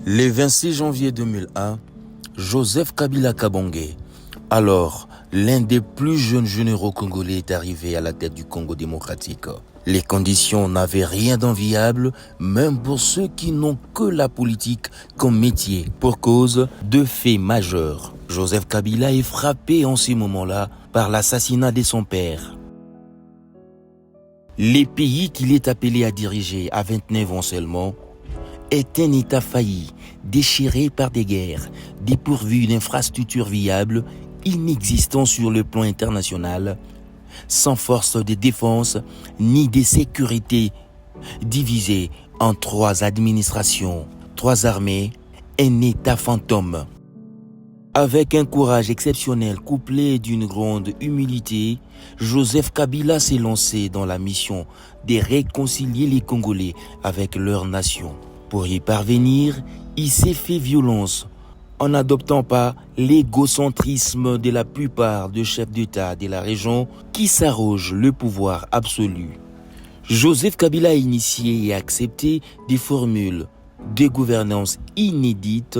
Le 26 janvier 2001, Joseph Kabila Kabange, alors l'un des plus jeunes généraux congolais, est arrivé à la tête du Congo démocratique. Les conditions n'avaient rien d'enviable, même pour ceux qui n'ont que la politique comme métier, pour cause de faits majeurs. Joseph Kabila est frappé en ces moments-là par l'assassinat de son père. Les pays qu'il est appelé à diriger à 29 ans seulement est un État failli, déchiré par des guerres, dépourvu d'infrastructures viables, inexistant sur le plan international, sans force de défense ni de sécurité, divisé en 3 administrations, 3 armées, un État fantôme. Avec un courage exceptionnel couplé d'une grande humilité, Joseph Kabila s'est lancé dans la mission de réconcilier les Congolais avec leur nation. Pour y parvenir, il s'est fait violence en n'adoptant pas l'égocentrisme de la plupart des chefs d'État de la région qui s'arrogent le pouvoir absolu. Joseph Kabila a initié et accepté des formules de gouvernance inédites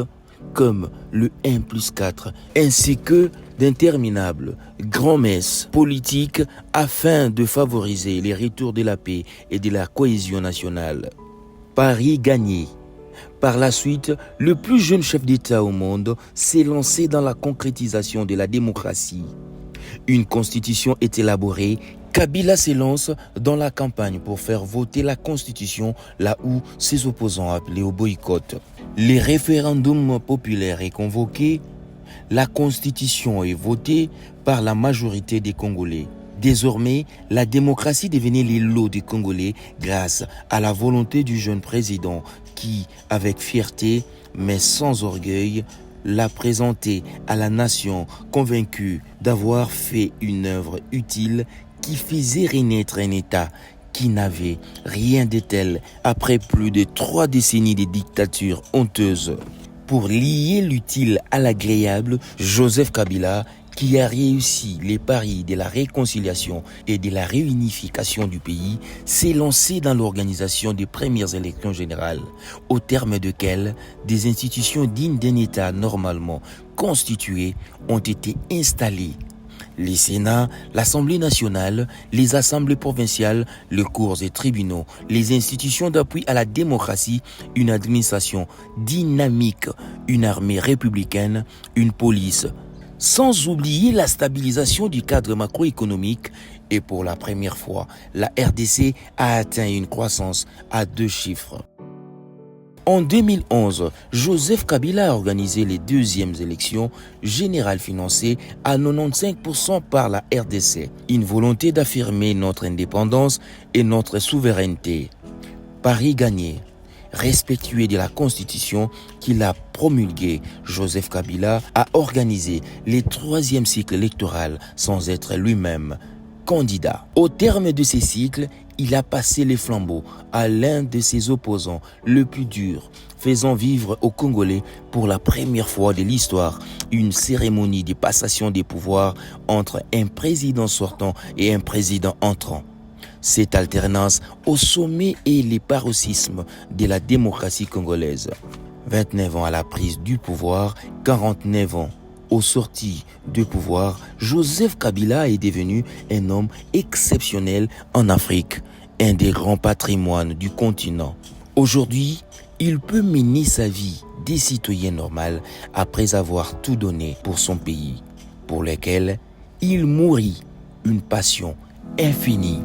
comme le 1+4, ainsi que d'interminables grands-messes politiques afin de favoriser les retours de la paix et de la cohésion nationale. Paris gagné. Par la suite, le plus jeune chef d'État au monde s'est lancé dans la concrétisation de la démocratie. Une constitution est élaborée. Kabila s'élance dans la campagne pour faire voter la constitution là où ses opposants appelaient au boycott. Les référendums populaires est convoqué. La constitution est votée par la majorité des Congolais. Désormais, la démocratie devenait les lots des Congolais grâce à la volonté du jeune président qui, avec fierté mais sans orgueil, l'a présenté à la nation convaincue d'avoir fait une œuvre utile qui faisait renaître un État qui n'avait rien de tel après plus de 3 décennies de dictature honteuse. Pour lier l'utile à l'agréable, Joseph Kabila, qui a réussi les paris de la réconciliation et de la réunification du pays, s'est lancé dans l'organisation des premières élections générales, au terme desquelles des institutions dignes d'un État normalement constitué ont été installées. Les Sénats, l'Assemblée nationale, les assemblées provinciales, les cours et tribunaux, les institutions d'appui à la démocratie, une administration dynamique, une armée républicaine, une police, sans oublier la stabilisation du cadre macroéconomique. Et pour la première fois, la RDC a atteint une croissance à 2 chiffres. En 2011, Joseph Kabila a organisé les 2e élections générales financées à 95% par la RDC, une volonté d'affirmer notre indépendance et notre souveraineté. Paris gagné. Respectueux de la Constitution qu'il a promulguée, Joseph Kabila a organisé le 3e cycle électoral sans être lui-même candidat. Au terme de ces cycles, il a passé les flambeaux à l'un de ses opposants le plus dur, faisant vivre aux Congolais pour la première fois de l'histoire une cérémonie de passation des pouvoirs entre un président sortant et un président entrant. Cette alternance au sommet est les paroxysmes de la démocratie congolaise. 29 ans à la prise du pouvoir, 49 ans aux sorties du pouvoir, Joseph Kabila est devenu un homme exceptionnel en Afrique, un des grands patrimoines du continent. Aujourd'hui, il peut mener sa vie de citoyen normal après avoir tout donné pour son pays, pour lequel il mourit une passion infinie.